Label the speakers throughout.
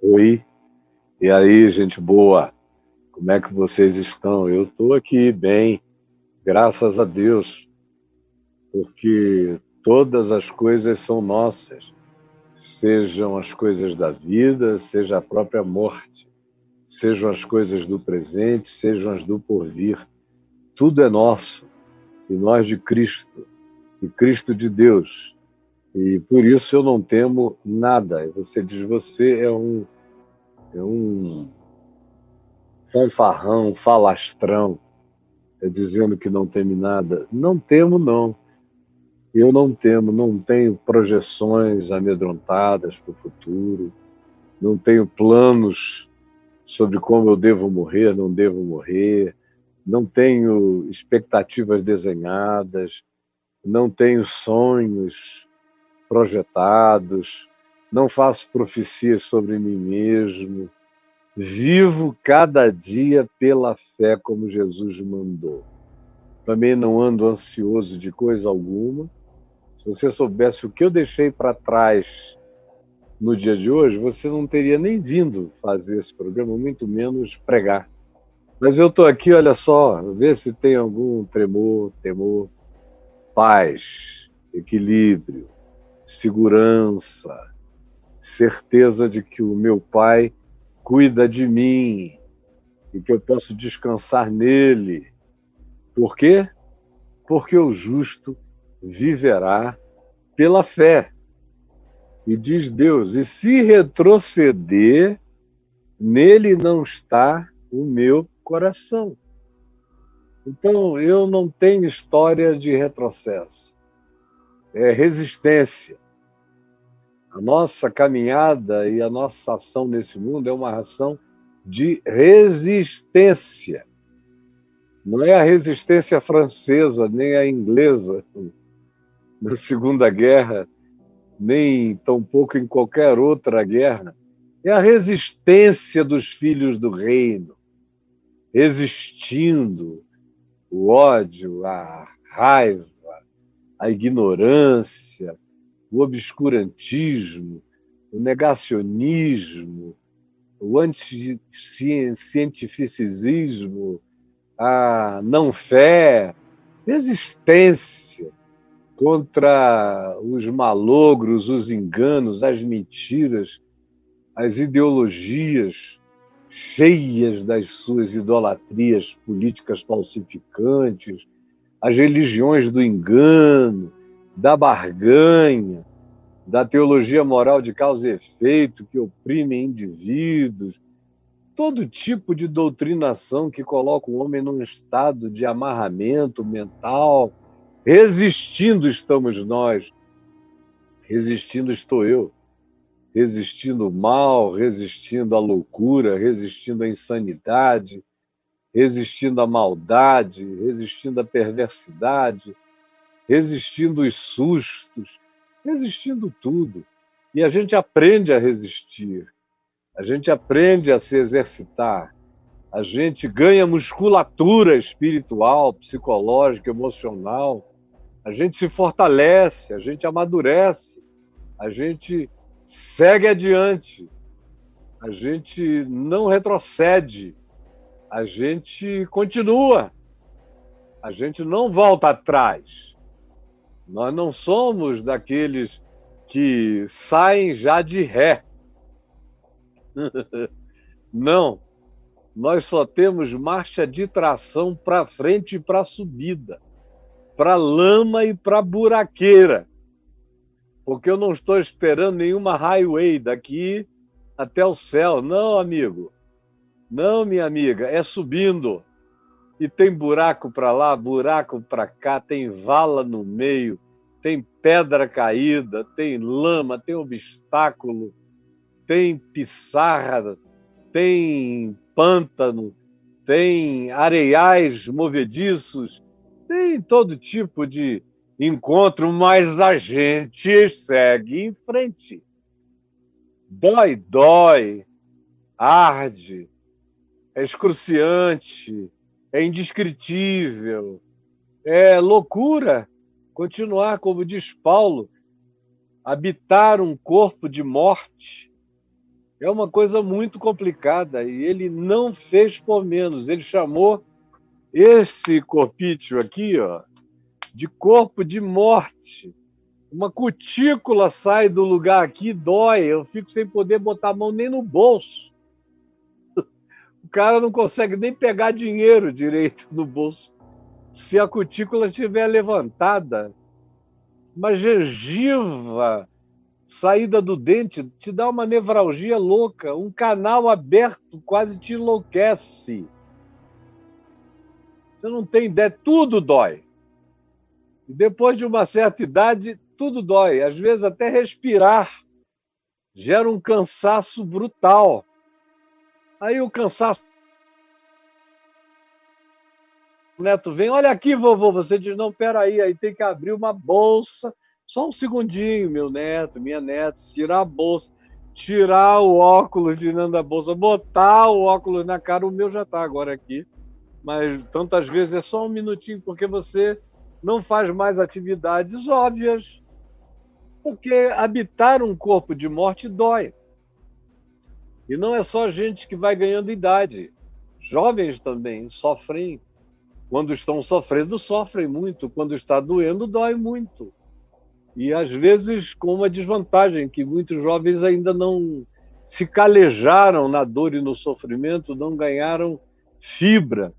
Speaker 1: Oi, e aí, gente boa? Como é que vocês estão? Eu estou aqui bem, graças a Deus, porque todas as coisas são nossas, sejam as coisas da vida, seja a própria morte, sejam as coisas do presente, sejam as do porvir. Tudo é nosso, e nós de Cristo, e Cristo de Deus. E por isso eu não temo nada. Você diz, você é um fanfarrão, falastrão, dizendo que não teme nada. Não temo, não. Eu não temo, não tenho projeções amedrontadas para o futuro, não tenho planos sobre como eu devo morrer, não devo morrer, não tenho expectativas desenhadas, não tenho sonhos projetados, não faço profecias sobre mim mesmo. Vivo cada dia pela fé como Jesus mandou. Também não ando ansioso de coisa alguma. Se você soubesse o que eu deixei para trás no dia de hoje, você não teria nem vindo fazer esse programa, muito menos pregar. Mas eu estou aqui, olha só, ver se tem algum tremor, temor, paz, equilíbrio, segurança, certeza de que o meu Pai cuida de mim e que eu posso descansar nele. Por quê? Porque o justo viverá pela fé. E diz Deus, e se retroceder, nele não está o meu coração. Então, eu não tenho história de retrocesso. É resistência. A nossa caminhada e a nossa ação nesse mundo é uma ação de resistência. Não é a resistência francesa, nem a inglesa na Segunda Guerra, nem tampouco em qualquer outra guerra. É a resistência dos filhos do reino, resistindo o ódio, a raiva, a ignorância, o obscurantismo, o negacionismo, o anticientificismo, a não-fé, resistência contra os malogros, os enganos, as mentiras, as ideologias cheias das suas idolatrias políticas falsificantes, as religiões do engano, da barganha, da teologia moral de causa e efeito que oprime indivíduos, todo tipo de doutrinação que coloca o homem num estado de amarramento mental. Resistindo estamos nós, resistindo estou eu, resistindo o mal, resistindo à loucura, resistindo à insanidade, resistindo à maldade, resistindo à perversidade, resistindo os sustos, resistindo tudo. E a gente aprende a resistir, a gente aprende a se exercitar, a gente ganha musculatura espiritual, psicológica, emocional, a gente se fortalece, a gente amadurece, a gente segue adiante, a gente não retrocede, a gente continua, a gente não volta atrás. Nós não somos daqueles que saem já de ré. Não, nós só temos marcha de tração para frente e para subida, para lama e para buraqueira, porque eu não estou esperando nenhuma highway daqui até o céu. Não, amigo, não, minha amiga, é subindo. E tem buraco para lá, buraco para cá, tem vala no meio, tem pedra caída, tem lama, tem obstáculo, tem pissarra, tem pântano, tem areiais movediços, tem todo tipo de encontro, mas a gente segue em frente. Dói, dói, arde, é excruciante, é indescritível, é loucura continuar, como diz Paulo, habitar um corpo de morte É uma coisa muito complicada e ele não fez por menos. Ele chamou esse corpício aqui, ó, de corpo de morte. Uma cutícula sai do lugar aqui, dói. Eu fico sem poder botar a mão nem no bolso. O cara não consegue nem pegar dinheiro direito no bolso. Se a cutícula estiver levantada, uma gengiva saída do dente te dá uma nevralgia louca. Um canal aberto quase te enlouquece. Você não tem ideia, tudo dói. E depois de uma certa idade, tudo dói. Às vezes até respirar gera um cansaço brutal. Aí o cansaço... O neto vem, olha aqui, vovô. Você diz, não, peraí, aí tem que abrir uma bolsa. Só um segundinho, meu neto, minha neta, tirar a bolsa, tirar o óculos de dentro da bolsa, botar o óculos na cara. O meu já está agora aqui. Mas tantas vezes é só um minutinho, porque você não faz mais atividades óbvias. Porque habitar um corpo de morte dói. E não é só gente que vai ganhando idade. Jovens também sofrem. Quando estão sofrendo, sofrem muito. Quando está doendo, dói muito. E às vezes com uma desvantagem, que muitos jovens ainda não se calejaram na dor e no sofrimento, não ganharam fibra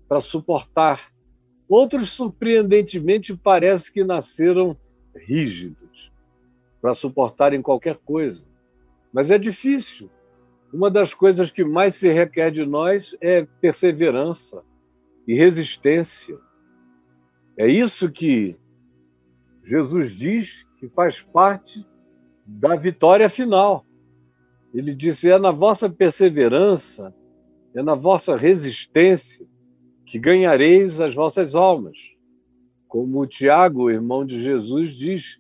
Speaker 1: para suportar. Outros, surpreendentemente, parece que nasceram rígidos para suportarem qualquer coisa. Mas é difícil. Uma das coisas que mais se requer de nós é perseverança e resistência. É isso que Jesus diz que faz parte da vitória final. Ele disse, é na vossa perseverança, é na vossa resistência que ganhareis as vossas almas. Como o Tiago, irmão de Jesus, diz,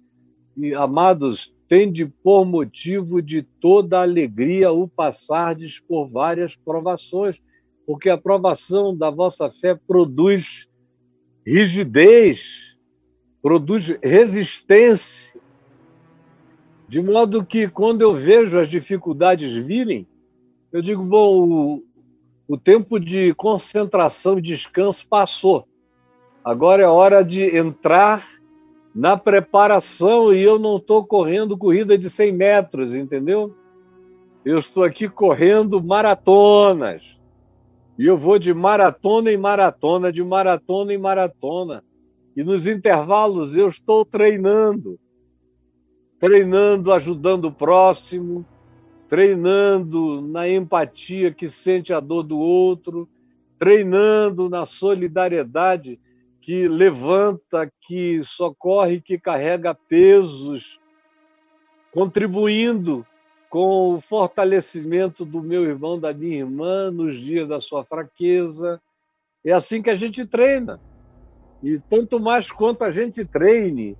Speaker 1: e, amados, tende por motivo de toda alegria o passardes por várias provações, porque a provação da vossa fé produz rigidez, produz resistência, de modo que quando eu vejo as dificuldades virem, eu digo, bom, o tempo de concentração e descanso passou. Agora é hora de entrar na preparação e eu não estou correndo corrida de 100 metros, entendeu? Eu estou aqui correndo maratonas. E eu vou de maratona em maratona, de maratona em maratona. E nos intervalos eu estou treinando, ajudando o próximo, treinando na empatia que sente a dor do outro, treinando na solidariedade que levanta, que socorre, que carrega pesos, contribuindo com o fortalecimento do meu irmão, da minha irmã, nos dias da sua fraqueza. É assim que a gente treina. E tanto mais quanto a gente treine,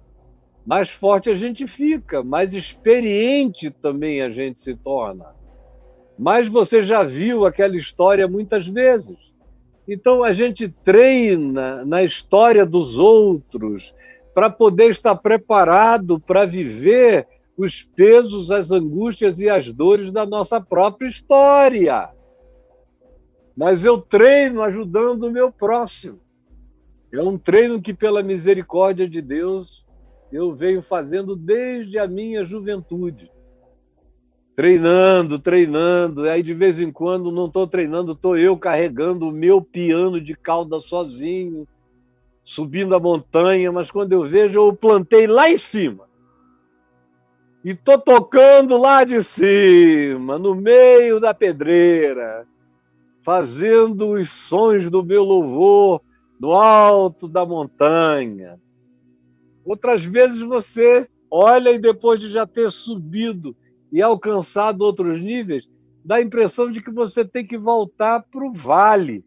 Speaker 1: mais forte a gente fica, mais experiente também a gente se torna. Mas você já viu aquela história muitas vezes. Então a gente treina na história dos outros para poder estar preparado para viver os pesos, as angústias e as dores da nossa própria história. Mas eu treino ajudando o meu próximo. É um treino que, pela misericórdia de Deus, eu venho fazendo desde a minha juventude. Treinando, aí de vez em quando não estou treinando, estou eu carregando o meu piano de cauda sozinho, subindo a montanha, mas quando eu vejo, eu plantei lá em cima. E estou tocando lá de cima, no meio da pedreira, fazendo os sons do meu louvor no alto da montanha. Outras vezes você olha e depois de já ter subido e alcançado outros níveis, dá a impressão de que você tem que voltar para o vale,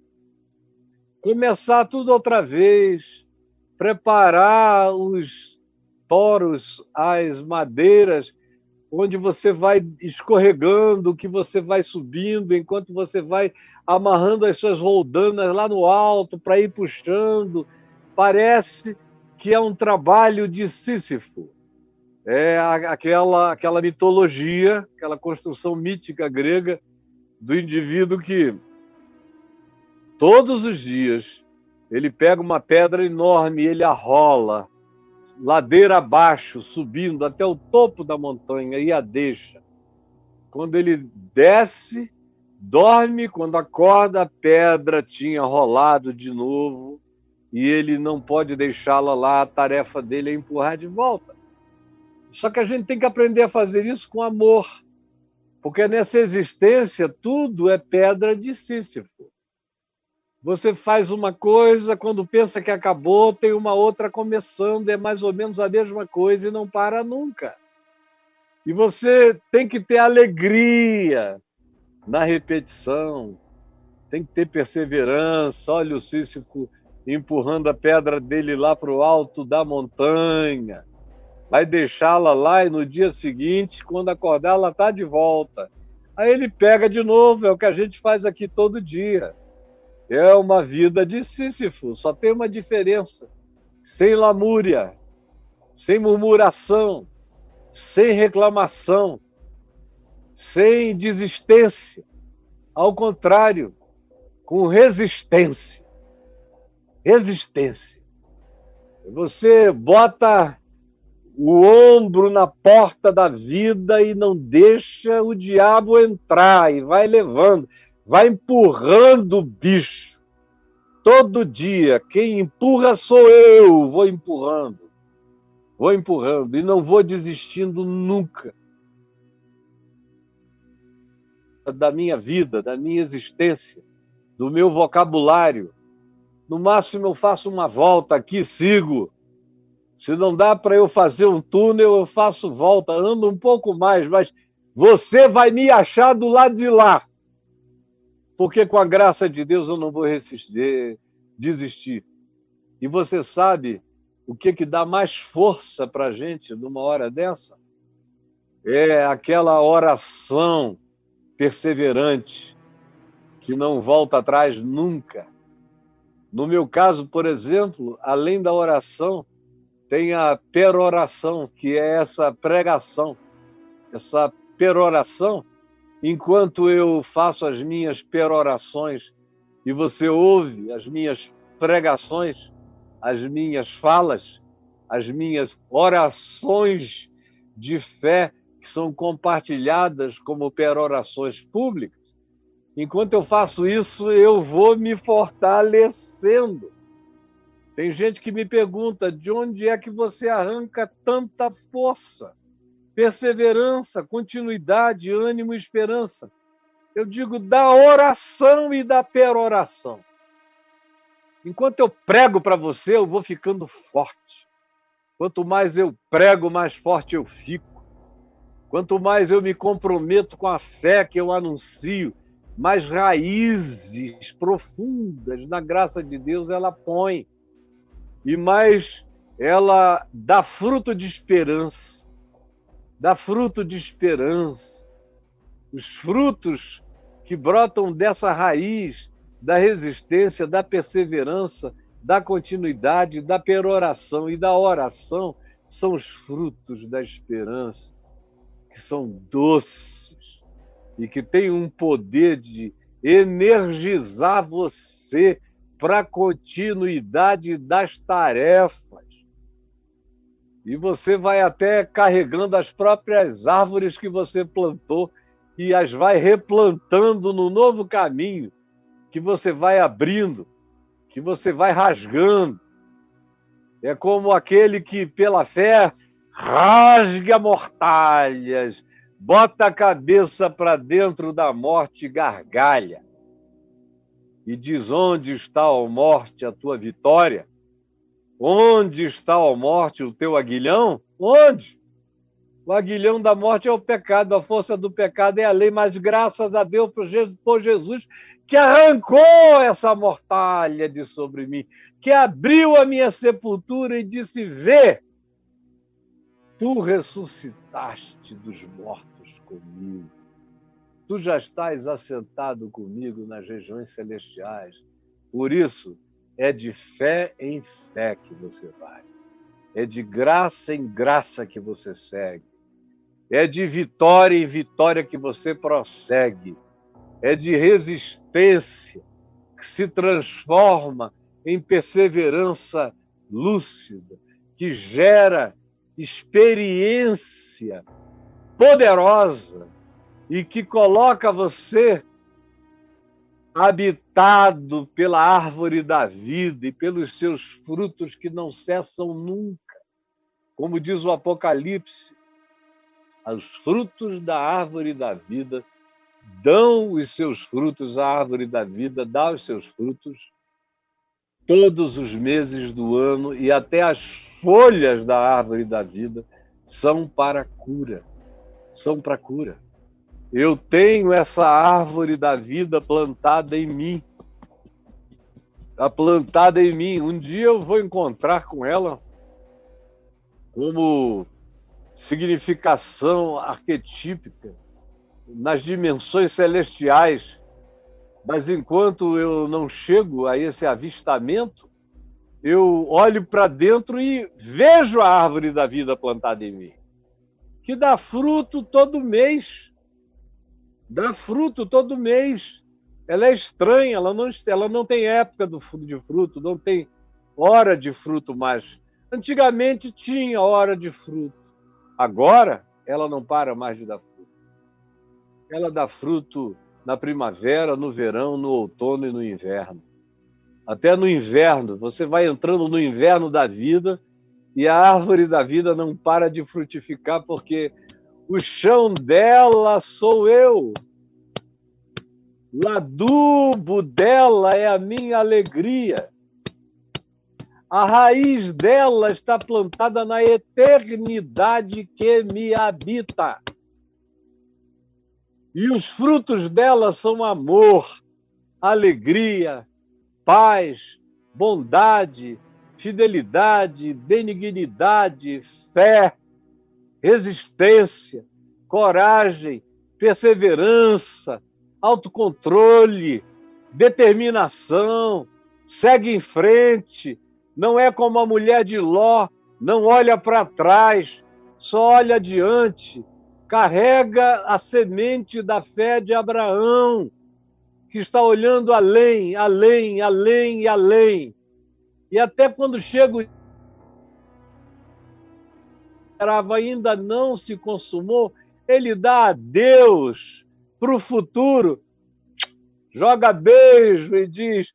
Speaker 1: começar tudo outra vez, preparar os toros, as madeiras, onde você vai escorregando, que você vai subindo, enquanto você vai amarrando as suas roldanas lá no alto para ir puxando. Parece que é um trabalho de Sísifo. É aquela mitologia, aquela construção mítica grega do indivíduo que todos os dias ele pega uma pedra enorme, ele a rola, ladeira abaixo, subindo até o topo da montanha e a deixa. Quando ele desce, dorme, quando acorda, a pedra tinha rolado de novo e ele não pode deixá-la lá, a tarefa dele é empurrar de volta. Só que a gente tem que aprender a fazer isso com amor, porque nessa existência tudo é pedra de Sísifo. Você faz uma coisa, quando pensa que acabou, tem uma outra começando, é mais ou menos a mesma coisa e não para nunca. E você tem que ter alegria na repetição, tem que ter perseverança. Olha o Sísifo empurrando a pedra dele lá para o alto da montanha. Vai deixá-la lá e no dia seguinte, quando acordar, ela está de volta. Aí ele pega de novo, é o que a gente faz aqui todo dia. É uma vida de Sísifo, só tem uma diferença: sem lamúria, sem murmuração, sem reclamação, sem desistência. Ao contrário, com resistência. Resistência. Você bota o ombro na porta da vida e não deixa o diabo entrar, e vai levando, vai empurrando o bicho. Todo dia, quem empurra sou eu, vou empurrando, e não vou desistindo nunca da minha vida, da minha existência, do meu vocabulário. No máximo eu faço uma volta aqui, sigo. Se não dá para eu fazer um túnel, eu faço volta, ando um pouco mais, mas você vai me achar do lado de lá. Porque com a graça de Deus eu não vou desistir. E você sabe o que dá mais força para a gente numa hora dessa? É aquela oração perseverante, que não volta atrás nunca. No meu caso, por exemplo, além da oração, tem a peroração, que é essa pregação. Essa peroração, enquanto eu faço as minhas perorações e você ouve as minhas pregações, as minhas falas, as minhas orações de fé, que são compartilhadas como perorações públicas, enquanto eu faço isso, eu vou me fortalecendo. Tem gente que me pergunta: de onde é que você arranca tanta força, perseverança, continuidade, ânimo e esperança? Eu digo: da oração e da peroração. Enquanto eu prego para você, eu vou ficando forte. Quanto mais eu prego, mais forte eu fico. Quanto mais eu me comprometo com a fé que eu anuncio, mais raízes profundas na graça de Deus ela põe. E mais ela dá fruto de esperança. Dá fruto de esperança. Os frutos que brotam dessa raiz da resistência, da perseverança, da continuidade, da peroração e da oração são os frutos da esperança, que são doces e que têm um poder de energizar você para a continuidade das tarefas. E você vai até carregando as próprias árvores que você plantou e as vai replantando no novo caminho que você vai abrindo, que você vai rasgando. É como aquele que, pela fé, rasga mortalhas, bota a cabeça para dentro da morte e gargalha. E diz: onde está, ó morte, a tua vitória? Onde está, ó morte, o teu aguilhão? Onde? O aguilhão da morte é o pecado, a força do pecado é a lei, mas graças a Deus por Jesus, que arrancou essa mortalha de sobre mim, que abriu a minha sepultura e disse: vê, tu ressuscitaste dos mortos comigo. Tu já estás assentado comigo nas regiões celestiais. Por isso, é de fé em fé que você vai. É de graça em graça que você segue. É de vitória em vitória que você prossegue. É de resistência que se transforma em perseverança lúcida, que gera experiência poderosa e que coloca você habitado pela árvore da vida e pelos seus frutos que não cessam nunca. Como diz o Apocalipse, os frutos da árvore da vida dão os seus frutos, a árvore da vida dá os seus frutos todos os meses do ano, e até as folhas da árvore da vida são para cura. São para cura. Eu tenho essa árvore da vida plantada em mim. Está plantada em mim. Um dia eu vou encontrar com ela como significação arquetípica nas dimensões celestiais. Mas enquanto eu não chego a esse avistamento, eu olho para dentro e vejo a árvore da vida plantada em mim, que dá fruto todo mês. Dá fruto todo mês. Ela é estranha, ela não tem época de fruto, não tem hora de fruto mais. Antigamente tinha hora de fruto. Agora, ela não para mais de dar fruto. Ela dá fruto na primavera, no verão, no outono e no inverno. Até no inverno, você vai entrando no inverno da vida e a árvore da vida não para de frutificar, porque o chão dela sou eu. O adubo dela é a minha alegria. A raiz dela está plantada na eternidade que me habita. E os frutos dela são amor, alegria, paz, bondade, fidelidade, benignidade, fé, resistência, coragem, perseverança, autocontrole, determinação, segue em frente, não é como a mulher de Ló, não olha para trás, só olha adiante, carrega a semente da fé de Abraão, que está olhando além, além, além e além. E até quando chega o ainda não se consumou, ele dá adeus para o futuro, joga beijo e diz: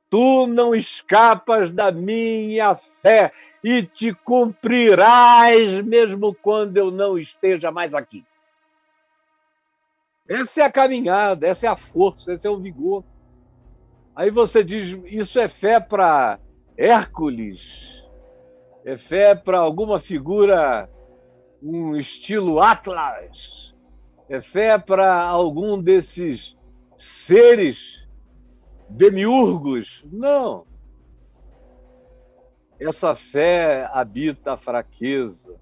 Speaker 1: tu não escapas da minha fé e te cumprirás mesmo quando eu não esteja mais aqui. Essa é a caminhada, essa é a força, esse é o vigor. Aí você diz, isso é fé para Hércules? É fé para alguma figura, um estilo Atlas? É fé para algum desses seres demiurgos? Não. Essa fé habita a fraqueza.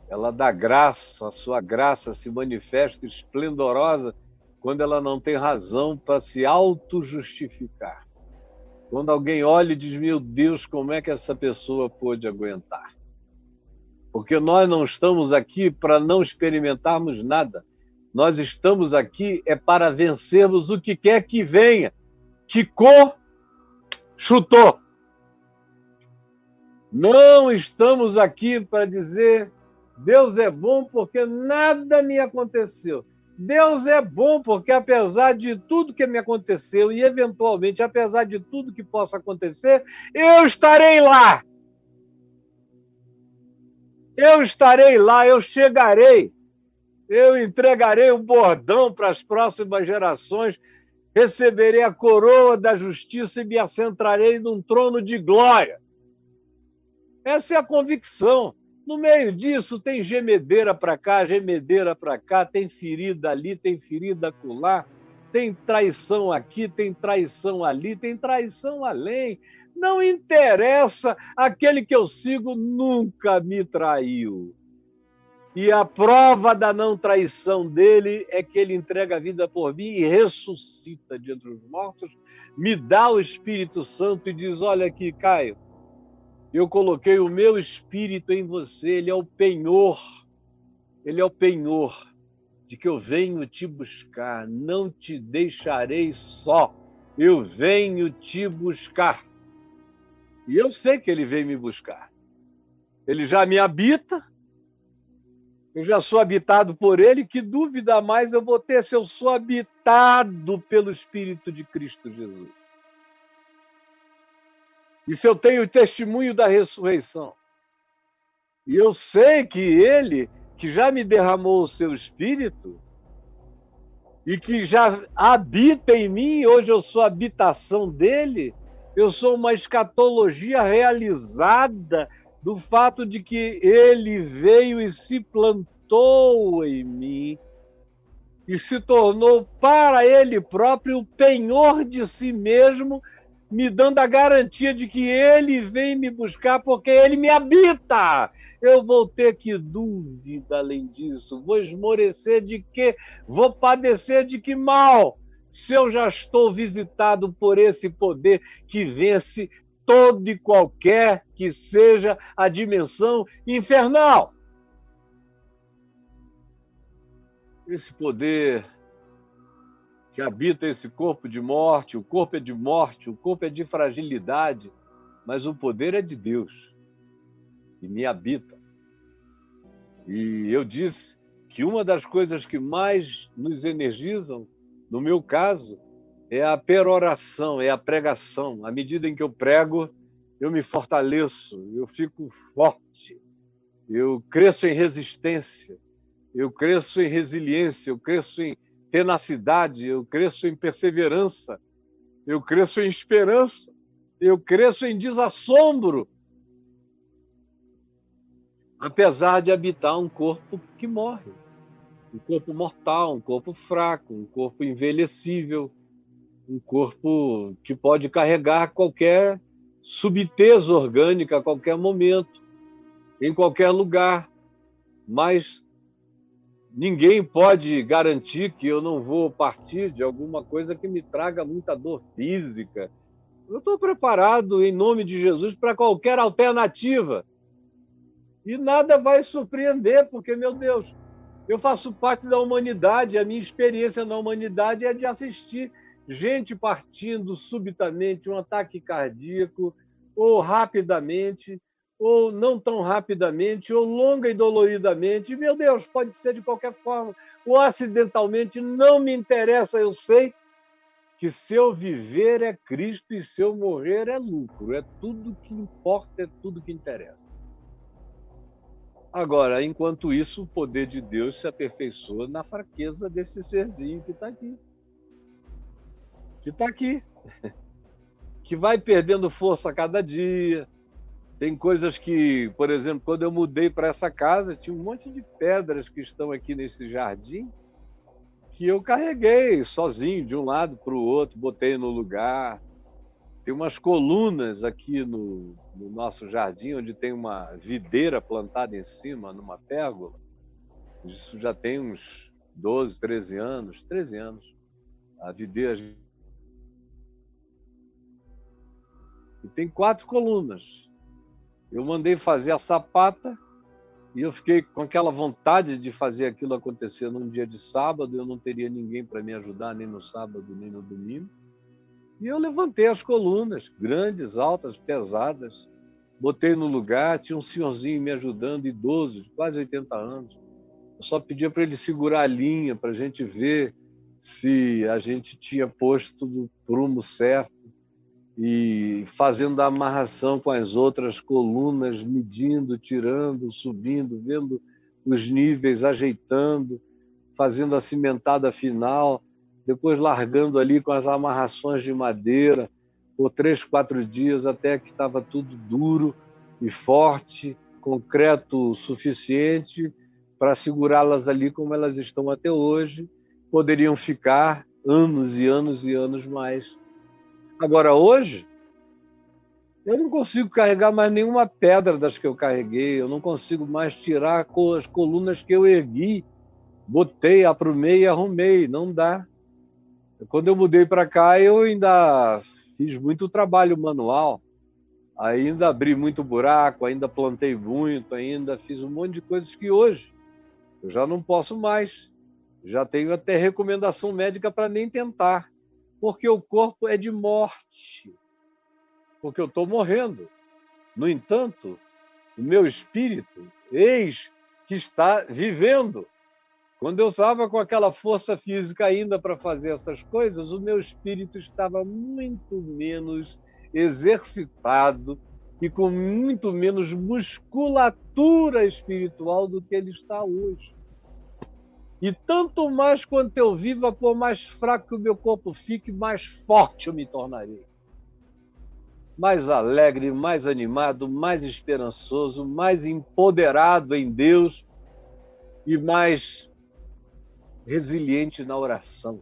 Speaker 1: Ela dá graça, a sua graça se manifesta esplendorosa quando ela não tem razão para se auto-justificar. Quando alguém olha e diz, meu Deus, como é que essa pessoa pôde aguentar? Porque nós não estamos aqui para não experimentarmos nada. Nós estamos aqui para vencermos o que quer que venha. Quicou, chutou. Não estamos aqui para dizer, Deus é bom porque nada me aconteceu. Deus é bom porque, apesar de tudo que me aconteceu e, eventualmente, apesar de tudo que possa acontecer, eu estarei lá. Eu estarei lá, eu chegarei. Eu entregarei o bordão para as próximas gerações, receberei a coroa da justiça e me assentarei num trono de glória. Essa é a convicção. No meio disso, tem gemedeira para cá, gemedeira para cá, tem ferida ali, tem ferida acolá, tem traição aqui, tem traição ali, tem traição além. Não interessa, aquele que eu sigo nunca me traiu. E a prova da não traição dele é que ele entrega a vida por mim e ressuscita de entre os mortos, me dá o Espírito Santo e diz, olha aqui, Caio, Eu coloquei o meu espírito em você, ele é o penhor de que eu venho te buscar, não te deixarei só, eu venho te buscar. E eu sei que ele vem me buscar. Ele já me habita, eu já sou habitado por ele, que dúvida mais eu vou ter se eu sou habitado pelo Espírito de Cristo Jesus? E se eu tenho o testemunho da ressurreição? E eu sei que ele, que já me derramou o seu Espírito, e que já habita em mim, hoje eu sou a habitação dele, eu sou uma escatologia realizada do fato de que ele veio e se plantou em mim e se tornou para ele próprio o penhor de si mesmo, me dando a garantia de que ele vem me buscar porque ele me habita. Eu vou ter que dúvida além disso? Vou esmorecer de quê? Vou padecer de que mal? Se eu já estou visitado por esse poder que vence todo e qualquer que seja a dimensão infernal. Esse poder que habita esse corpo de morte, o corpo é de morte, o corpo é de fragilidade, mas o poder é de Deus e me habita. E eu disse que uma das coisas que mais nos energizam, no meu caso, é a peroração, é a pregação. À medida em que eu prego, eu me fortaleço, eu fico forte, eu cresço em resistência, eu cresço em resiliência, eu cresço em tenacidade, eu cresço em perseverança, eu cresço em esperança, eu cresço em desassombro, apesar de habitar um corpo que morre, um corpo mortal, um corpo fraco, um corpo envelhecível, um corpo que pode carregar qualquer subteza orgânica a qualquer momento, em qualquer lugar, mas ninguém pode garantir que eu não vou partir de alguma coisa que me traga muita dor física. Eu estou preparado, em nome de Jesus, para qualquer alternativa. E nada vai surpreender, porque, meu Deus, eu faço parte da humanidade, a minha experiência na humanidade é de assistir gente partindo subitamente, um ataque cardíaco, ou rapidamente, ou não tão rapidamente, ou longa e doloridamente. Meu Deus, pode ser de qualquer forma, ou acidentalmente, não me interessa, eu sei que se eu viver é Cristo e se eu morrer é lucro, é tudo que importa, é tudo que interessa. Agora, enquanto isso, o poder de Deus se aperfeiçoa na fraqueza desse serzinho que está aqui. Que vai perdendo força a cada dia. Tem coisas que, por exemplo, quando eu mudei para essa casa, tinha um monte de pedras que estão aqui nesse jardim que eu carreguei sozinho de um lado para o outro, botei no lugar. Tem umas colunas aqui no nosso jardim, onde tem uma videira plantada em cima, numa pérgola. Isso já tem uns 12, 13 anos. 13 anos. A videira. E tem 4 colunas. Eu mandei fazer a sapata e eu fiquei com aquela vontade de fazer aquilo acontecer num dia de sábado. Eu não teria ninguém para me ajudar, nem no sábado, nem no domingo. E eu levantei as colunas, grandes, altas, pesadas, botei no lugar, tinha um senhorzinho me ajudando, idoso, de quase 80 anos. Eu só pedia para ele segurar a linha, para a gente ver se a gente tinha posto o prumo certo e fazendo a amarração com as outras colunas, medindo, tirando, subindo, vendo os níveis, ajeitando, fazendo a cimentada final, depois largando ali com as amarrações de madeira por 3, 4 dias, até que estava tudo duro e forte, concreto suficiente para segurá-las ali como elas estão até hoje. Poderiam ficar anos e anos e anos mais. Agora, hoje, eu não consigo carregar mais nenhuma pedra das que eu carreguei, eu não consigo mais tirar as colunas que eu ergui, botei, aprumei e arrumei, não dá. Quando eu mudei para cá, eu ainda fiz muito trabalho manual. ainda abri muito buraco, ainda plantei muito, ainda fiz um monte de coisas que hoje eu já não posso mais. Já tenho até recomendação médica para nem tentar, porque o corpo é de morte, porque eu estou morrendo. No entanto, o meu espírito, eis que está vivendo. Quando eu estava com aquela força física ainda para fazer essas coisas, o meu espírito estava muito menos exercitado e com muito menos musculatura espiritual do que ele está hoje. E tanto mais quanto eu viva, por mais fraco que o meu corpo fique, mais forte eu me tornarei. Mais alegre, mais animado, mais esperançoso, mais empoderado em Deus e mais resiliente na oração.